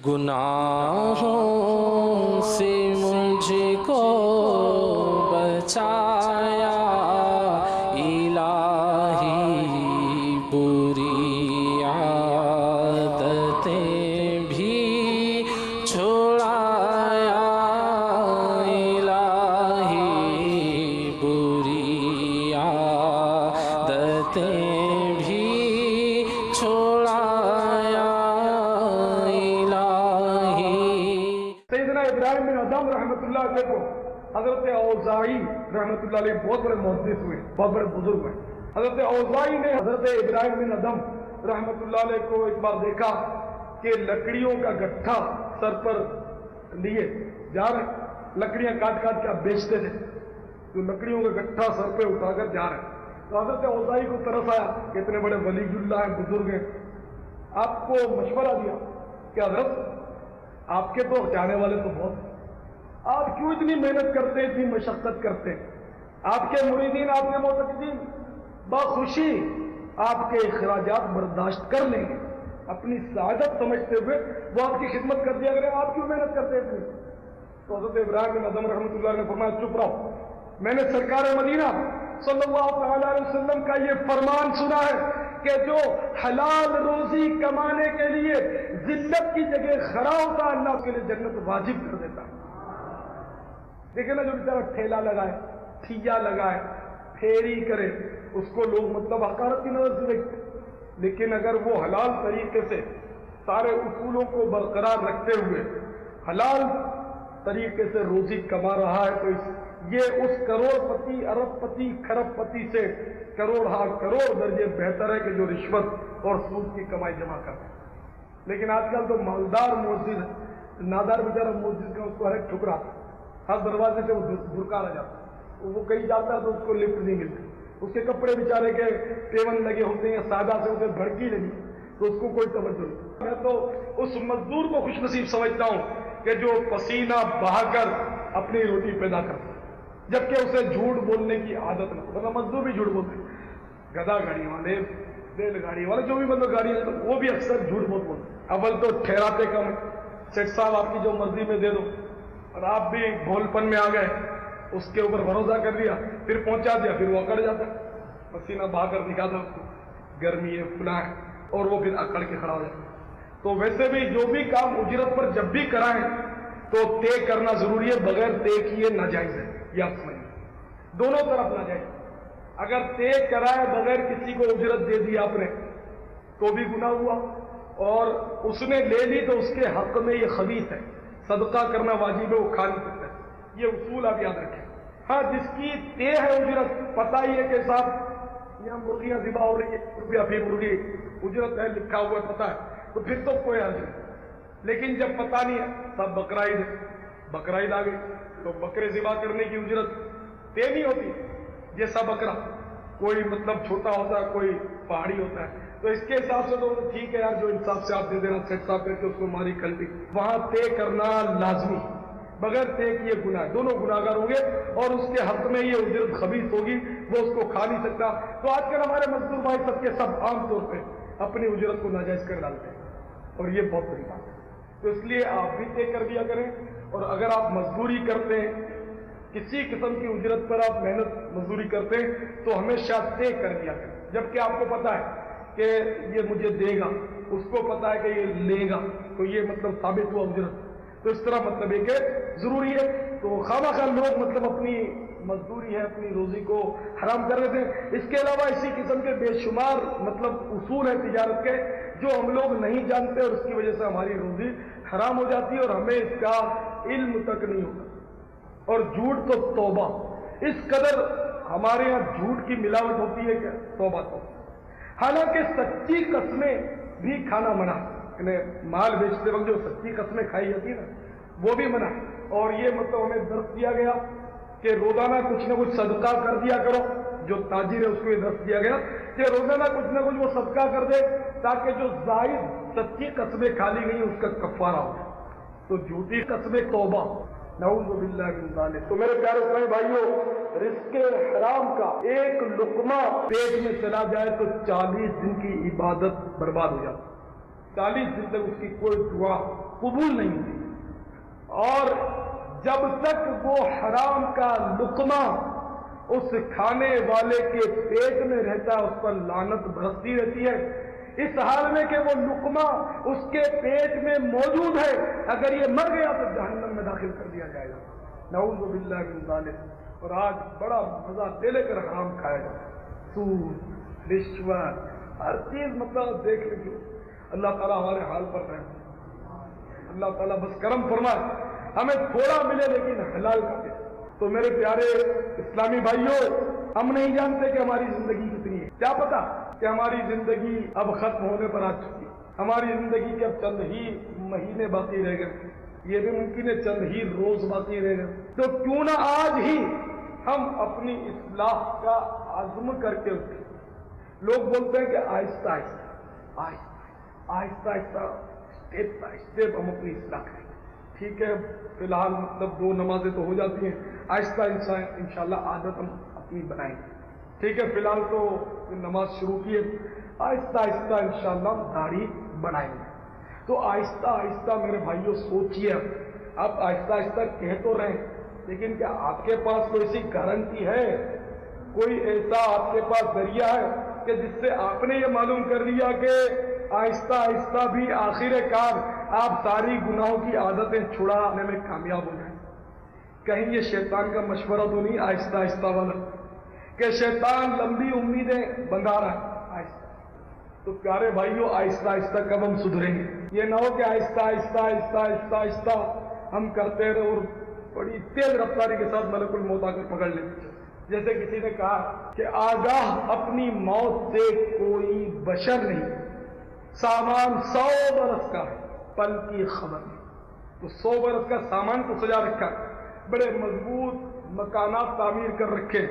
گناہوں سے مجھ کو بچایا الہی، بری عادتیں بھی چھڑایا الہی، بری عادتیں بھی چھڑایا سیدنا ابراہیم بن ادم رحمۃ اللہ علیہ کو حضرت اوزاعی رحمۃ اللہ علیہ بہت بڑے محدث ہوئے، بہت بڑے بزرگ ہوئے۔ حضرت اوزاعی نے حضرت ابراہیم بن ادم رحمۃ اللہ علیہ کو ایک بار دیکھا کہ لکڑیوں کا گٹھا سر پر لیے جا رہے، لکڑیاں کاٹ کاٹ کے آپ بیچتے تھے، تو لکڑیوں کا گٹھا سر پہ اٹھا کر جا رہے، تو حضرت اوزاعی کو ترس آیا کہ اتنے بڑے ولی اللہ ہیں، بزرگ ہیں، آپ کو مشورہ دیا کہ حضرت آپ کے تو جانے والے تو بہت ہیں، آپ کیوں اتنی محنت کرتے، اتنی مشقت کرتے؟ آپ کے مریدین، آپ کے معتقدین بخوشی آپ کے اخراجات برداشت کر لیں گے، اپنی سعادت سمجھتے ہوئے وہ آپ کی خدمت کر دیا کریں، آپ کیوں محنت کرتے اتنی؟ تو حضرت ابراہیم بن ادم رحمۃ اللہ نے فرمایا چپ رہو، میں نے سرکار مدینہ صلی اللہ تعالیٰ علیہ وسلم کا یہ فرمان سنا ہے کہ جو حلال روزی کمانے کے لیے ذلت کی جگہ کھڑا ہوتا ہے، اللہ اس کے لیے جنت واجب کر دیتا ہے۔ دیکھیں نا، جو بیچارہ ٹھیلا لگائے، ٹھیا لگائے، پھیری کرے، اس کو لوگ مطلب حقارت کی نظر سے دیکھتے، لیکن اگر وہ حلال طریقے سے سارے اصولوں کو برقرار رکھتے ہوئے حلال طریقے سے روزی کما رہا ہے، تو یہ اس کروڑ پتی، ارب پتی، کھرب پتی سے کروڑ درجے بہتر ہے کہ جو رشوت اور سود کی کمائی جمع کرتا ہے۔ لیکن آج کل تو مالدار مؤذن ہے، نادار بیچارہ مؤذن کا اس کو ہر ایک ٹھکرا، ہر دروازے سے وہ دھڑکا رہ جاتا ہے، وہ کہیں جاتا ہے تو اس کو لفٹ نہیں ملتی، اس کے کپڑے بیچارے کے پیون لگے ہوتے ہیں، سادہ سے ہوتے بھڑکی لگی تو اس کو کوئی توجہ نہیں۔ میں تو اس مزدور کو خوش نصیب سمجھتا ہوں کہ جو پسینہ بہا کر اپنی روٹی پیدا کرتا ہے، جبکہ اسے جھوٹ بولنے کی عادت نہ، ورنہ مزدور بھی جھوٹ بولتے ہیں، گدا گاڑی والے، ریل گاڑی والے، جو بھی مطلب گاڑی ہے وہ بھی اکثر جھوٹ بہت بولتے ہیں۔ اول تو ٹھہراتے کم ہے، سیٹ صاحب آپ کی جو مرضی میں دے دو، اور آپ بھی بھول پن میں آ گئے، اس کے اوپر بھروسہ کر دیا، پھر پہنچا دیا، پھر وہ اکڑ جاتا ہے، پسینہ بہا کر دکھاتا اس کو، گرمی ہے، فلاں ہے، اور وہ پھر اکڑ کے کھڑا ہو جاتا ہے۔ تو ویسے بھی جو بھی کام اجرت پر جب بھی کرائیں تو طے کرنا ضروری ہے، بغیر طے کیے ناجائز ہے، یہ آپ سمجھیں، دونوں طرف ناجائز۔ اگر طے کرائے بغیر کسی کو اجرت دے دی آپ نے تو بھی گناہ ہوا، اور اس نے لے لی تو اس کے حق میں یہ خبیث ہے، صدقہ کرنا واجب ہے، وہ کھا نہیں سکتا ہے، یہ اصول آپ یاد رکھیں۔ ہاں، جس کی طے ہے اجرت، پتہ ہی ہے کہ صاحب یہاں مرغیاں ذبح ہو رہی ہے، روپیہ فی مرغی اجرت ہے، لکھا ہوا ہے، پتہ ہے، تو پھر تو کوئی حرج نہیں۔ لیکن جب پتہ نہیں ہے، سب بقرعید ہے، بقرعید آ گئی تو بکرے ذبح کرنے کی اجرت طے نہیں ہوتی، جیسا بکرا کوئی مطلب چھوٹا ہوتا ہے، کوئی پہاڑی ہوتا ہے، تو اس کے حساب سے تو ٹھیک ہے یار، جو انصاف سے آپ دے دینا، سیٹ صاحب کر کے اس کو ماری کلٹی، وہاں طے کرنا لازمی، بغیر طے کیے گناہ، دونوں گناہگار ہوں گے، اور اس کے حق میں یہ اجرت خبیث ہوگی، وہ اس کو کھا نہیں سکتا۔ تو آج کل ہمارے مزدور بھائی سب کے سب عام طور پہ اپنی اجرت کو ناجائز کر ڈالتے ہیں، اور یہ بہت بڑی بات ہے۔ تو اس لیے آپ بھی طے کر دیا کریں، اور اگر آپ مزدوری کرتے ہیں، کسی قسم کی اجرت پر آپ محنت مزدوری کرتے ہیں، تو ہمیشہ طے کر دیا کریں، جبکہ آپ کو پتا ہے کہ یہ مجھے دے گا، اس کو پتا ہے کہ یہ لے گا، تو یہ مطلب ثابت ہوا اجرت، تو اس طرح مطلب ہے کہ ضروری ہے۔ تو خواہ خواہ لوگ مطلب اپنی مزدوری ہے، اپنی روزی کو حرام کر رہے تھے۔ اس کے علاوہ اسی قسم کے بے شمار مطلب اصول ہیں تجارت کے جو ہم لوگ نہیں جانتے، اور اس کی وجہ سے ہماری روزی حرام ہو جاتی ہے اور ہمیں اس کا علم تک نہیں ہوتا۔ اور جھوٹ تو توبہ، اس قدر ہمارے یہاں جھوٹ کی ملاوٹ ہوتی ہے کہ توبہ تو، حالانکہ سچی قسمیں بھی کھانا منع، یعنی مال بیچتے وقت جو سچی قسمیں کھائی جاتی ہے نا، وہ بھی منع، اور یہ مطلب ہمیں درس دیا گیا کہ روزانہ کچھ نہ کچھ صدقہ کر دیا کرو، جو تاجر ہے اس کو یہ درس دیا گیا کہ روزانہ کچھ نہ کچھ وہ صدقہ کر دے تاکہ جو زائد سچی قسمیں کھا لی گئی اس کا کفارہ ہو۔ تو جھوٹی قسمیں توبہ، نعوذ باللہ من ذالک۔ تو میرے پیارے اسلامی بھائیوں، رزق حرام کا ایک لقمہ پیٹ میں چلا جائے تو 40 دن کی عبادت برباد ہو جاتی، 40 دن تک اس کی کوئی دعا قبول نہیں ہوتی، اور جب تک وہ حرام کا لقمہ اس کھانے والے کے پیٹ میں رہتا ہے اس پر لعنت برستی رہتی ہے، اس حال میں کہ وہ لقمہ اس کے پیٹ میں موجود ہے، اگر یہ مر گیا تو جہنم میں داخل کر دیا جائے گا، نعوذ باللہ من ذالک۔ اور آج بڑا مزہ دے لے کر حرام کھایا جاتا ہے، سود، رشوت، ہر چیز مطلب دیکھ لیجیے۔ اللہ تعالیٰ ہمارے حال پر رحم، اللہ تعالیٰ بس کرم فرمائے، ہمیں تھوڑا ملے لیکن حلال کا دے۔ تو میرے پیارے اسلامی بھائیوں، ہم نہیں جانتے کہ ہماری زندگی کتنی ہے، کیا پتا کہ ہماری زندگی اب ختم ہونے پر آ چکی ہے، ہماری زندگی کے اب چند ہی مہینے باقی رہ گئے، یہ بھی ممکن ہے چند ہی روز باقی رہ گئے، تو کیوں نہ آج ہی ہم اپنی اصلاح کا عزم کر کے اٹھیں۔ لوگ بولتے ہیں کہ آہستہ آہستہ آہستہ آہستہ اسٹیپ بائی اسٹیپ ہم اپنی اصلاح کریں، ٹھیک ہے، فی الحال مطلب 2 نمازیں تو ہو جاتی ہیں، آہستہ انشاءاللہ عادت ہم اپنی بنائیں گے، ٹھیک ہے، فی الحال تو نماز شروع کی ہے، آہستہ آہستہ انشاءاللہ ہم داڑھی بڑھائیں گے۔ تو آہستہ آہستہ میرے بھائیوں سوچئے، آپ آہستہ آہستہ کہہ تو رہے ہیں، لیکن کیا آپ کے پاس کوئی سی گارنٹی ہے، کوئی ایسا آپ کے پاس ذریعہ ہے کہ جس سے آپ نے یہ معلوم کر لیا کہ آہستہ آہستہ بھی آخر کار آپ ساری گناہوں کی عادتیں چھڑانے میں کامیاب ہو جائیں؟ کہیں یہ شیطان کا مشورہ تو نہیں آہستہ آہستہ والا، کہ شیطان لمبی امیدیں بندھا رہا ہے آہستہ؟ تو پیارے بھائیوں، آہستہ آہستہ کب ہم سدھریں گے؟ یہ نہ ہو کہ آہستہ آہستہ آہستہ آہستہ آہستہ ہم کرتے رہے اور بڑی تیز رفتاری کے ساتھ ملک الموت آ کر پکڑ لیں۔ جیسے کسی نے کہا کہ آگاہ اپنی موت سے کوئی بشر نہیں، سامان 100 برس کا ہے، پل کی خبر نہیں۔ تو 100 برس کا سامان تو سجا رکھا، بڑے مضبوط مکانات تعمیر کر رکھے،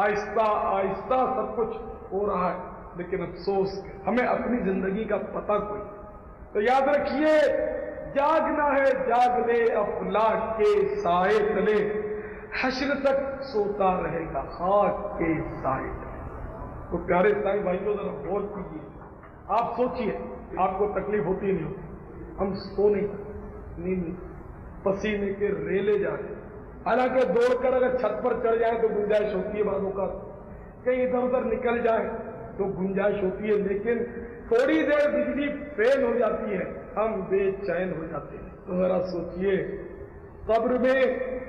آہستہ آہستہ سب کچھ ہو رہا ہے، لیکن افسوس ہمیں اپنی زندگی کا پتہ کوئی۔ تو یاد رکھیے، جاگنا ہے جاگ لے افلاک کے سائے تلے، حشر تک سوتا رہے گا خاک کے سائے تلے۔ تو پیارے اسلامی بھائیوں، ذرا غور کیجیے، آپ سوچئے، آپ کو تکلیف ہوتی نہیں ہوتی؟ ہم سو نہیں، نیند پسینے کے ریلے جا رہے، حالانکہ دوڑ کر اگر چھت پر چڑھ جائیں تو گنجائش ہوتی ہے، بعض اوقات کہیں ادھر ادھر نکل جائیں تو گنجائش ہوتی ہے، لیکن تھوڑی دیر بجلی فیل ہو جاتی ہے، ہم بے چین ہو جاتے ہیں۔ تو ذرا سوچئے، قبر میں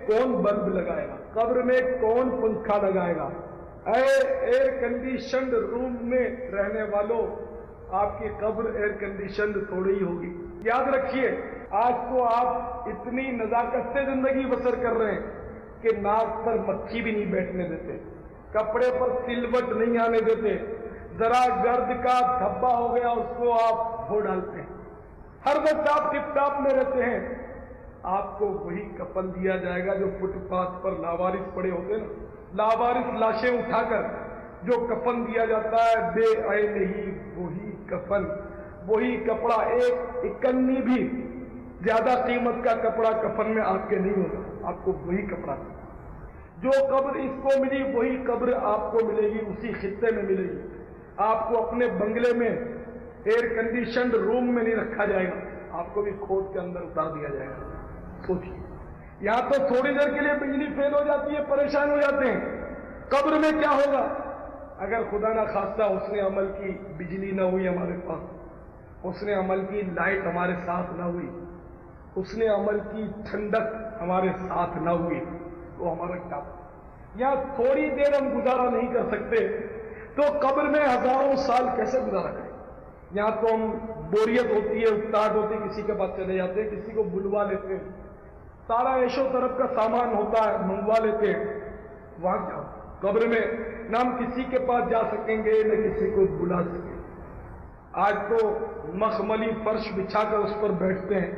کون بلب لگائے گا؟ قبر میں کون پنکھا لگائے گا؟ اے ایئر کنڈیشنڈ روم میں رہنے والوں، آپ کی قبر ایئر کنڈیشنڈ تھوڑی ہی ہوگی۔ یاد رکھیے، آج تو آپ اتنی نزاکت سے زندگی بسر کر رہے ہیں کہ ناک پر مکھی بھی نہیں بیٹھنے دیتے، کپڑے پر سلوٹ نہیں آنے دیتے، ذرا گرد کا دھبا ہو گیا اس کو آپ دھو ڈالتے ہیں، ہر وقت آپ ٹپ ٹاپ میں رہتے ہیں۔ آپ کو وہی کفن دیا جائے گا جو فٹ پاتھ پر لاوارث پڑے ہوتے ہیں نا، لاوارث لاشیں اٹھا کر جو کفن دیا جاتا ہے، بے عین ہی وہی کفن، وہی کپڑا، ایک اکنی بھی زیادہ قیمت کا کپڑا کفن میں آپ کے نہیں ہوگا، آپ کو وہی کپڑا، جو قبر اس کو ملی وہی قبر آپ کو ملے گی، اسی خطے میں ملے گی۔ آپ کو اپنے بنگلے میں ایئر کنڈیشنڈ روم میں نہیں رکھا جائے گا، آپ کو بھی کھود کے اندر اتار دیا جائے گا۔ سوچیے، یہاں تو تھوڑی دیر کے لیے بجلی فیل ہو جاتی ہے، پریشان ہو جاتے ہیں، قبر میں کیا ہوگا؟ اگر خدا نہ خواستہ حسن عمل کی بجلی نہ ہوئی ہمارے پاس، حسن عمل کی لائٹ ہمارے ساتھ نہ ہوئی، حسن عمل کی ٹھنڈک ہمارے ساتھ نہ ہوئی، تو ہمارا کیا؟ یہاں تھوڑی دیر ہم گزارا نہیں کر سکتے تو قبر میں ہزاروں سال کیسے گزارا کریں؟ یہاں تو ہم بوریت ہوتی ہے، اکتاہٹ ہوتی ہے، کسی کے پاس چلے جاتے ہیں، کسی کو بلوا لیتے ہیں، سارا عیش و طرف کا سامان ہوتا ہے منگوا لیتے ہیں، وہاں کیا ہوتا ہے؟ قبر میں نہ ہم کسی کے پاس جا سکیں گے نہ کسی کو بلا سکیں گے۔ آج تو مخملی فرش بچھا کر اس پر بیٹھتے ہیں،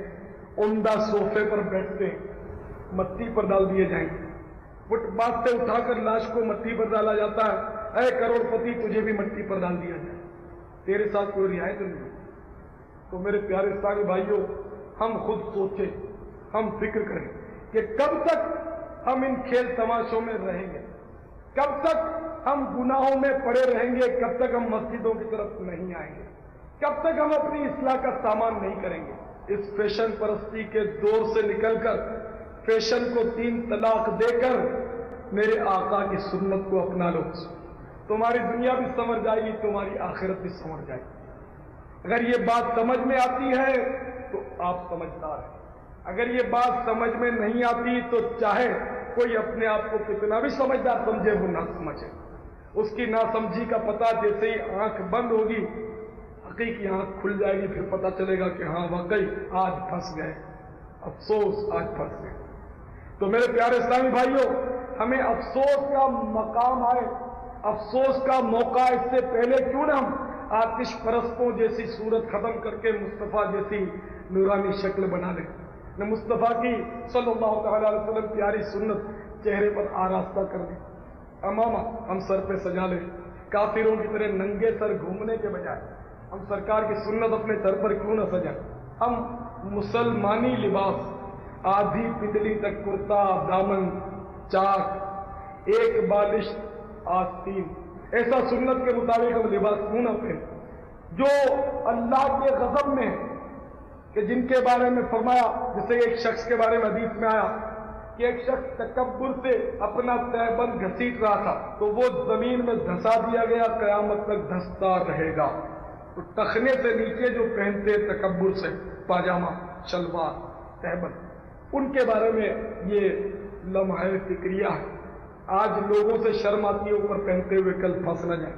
عمدہ صوفے پر بیٹھتے ہیں، مٹی پر ڈال دیے جائیں گے، فٹ پاتھ سے اٹھا کر لاش کو مٹی پر ڈالا جاتا ہے، اے کروڑ پتی تجھے بھی مٹی پر ڈال دیا جائے، تیرے ساتھ کوئی رعایت نہیں۔ تو میرے پیارے اسلامی بھائیوں، ہم خود سوچیں، ہم فکر کریں کہ کب تک ہم ان کھیل تماشوں میں رہیں گے، کب تک ہم گناہوں میں پڑے رہیں گے، کب تک ہم مسجدوں کی طرف نہیں آئیں گے، کب تک ہم اپنی اصلاح کا سامان نہیں کریں گے۔ اس فیشن پرستی کے دور سے نکل کر فیشن کو 3 طلاق دے کر میرے آقا کی سنت کو اپنا لو. تمہاری دنیا بھی سنور جائے گی, تمہاری آخرت بھی سنور جائے گی. اگر یہ بات سمجھ میں آتی ہے تو آپ سمجھدار ہیں, اگر یہ بات سمجھ میں نہیں آتی تو چاہے کوئی اپنے آپ کو کتنا بھی سمجھدار سمجھے وہ نہ سمجھے. اس کی ناسمجھی کا پتہ جیسے ہی آنکھ بند ہوگی حقیقی آنکھ کھل جائے گی, پھر پتہ چلے گا کہ ہاں واقعی آج پھنس گئے, افسوس آج پھنس گئے. تو میرے پیارے اسلامی بھائیوں, ہمیں افسوس کا مقام آئے, افسوس کا موقع اس سے پہلے کیوں نہ ہم آتش پرستوں جیسی صورت ختم کر کے مصطفیٰ جیسی نورانی شکل بنا لیں, نہ مصطفیٰ کی صلی اللہ تعالی علیہ وسلم پیاری سنت چہرے پر آراستہ کر دیں, امامہ ہم سر پہ سجا لیں. کافروں کی طرح ننگے سر گھومنے کے بجائے ہم سرکار کی سنت اپنے سر پر کیوں نہ سجائیں. ہم مسلمانی لباس, آدھی پنڈلی تک کرتا, دامن, چاک, ایک بالش, آستین, ایسا سنت کے مطابق ہم لباس کیوں نہ پہنیں جو اللہ کے غضب میں, کہ جن کے بارے میں فرمایا, جسے ایک شخص کے بارے میں حدیث میں آیا کہ ایک شخص تکبر سے اپنا تہبند گھسیٹ رہا تھا تو وہ زمین میں دھسا دیا گیا, قیامت تک دھستا رہے گا. تو ٹخنے سے نیچے جو پہنتے تکبر سے پاجامہ, شلوار, تہبند, ان کے بارے میں یہ لمحہ فکریہ ہے. آج لوگوں سے شرم آتی ہے اوپر پہنتے ہوئے, کل پھنس نہ جائیں.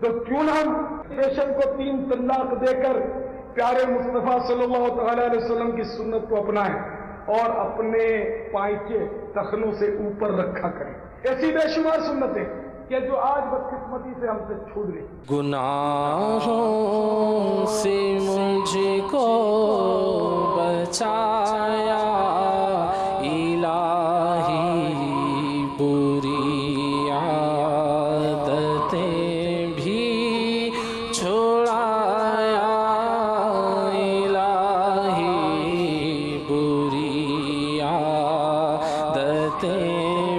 تو کیوں نہ ہم فیشن کو 3 طلاق دے کر پیارے مصطفیٰ صلی اللہ تعالی علیہ وسلم کی سنت کو اپنائیں اور اپنے پائچے تخنوں سے اوپر رکھا کریں. ایسی بے شمار سنتیں کہ جو آج بدقسمتی سے ہم سے چھوٹ گئی. گناہوں سے مجھ کو بچایا الہی, بری عادتیں بھی چھوڑایا الہی, بری عادتیں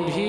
بھی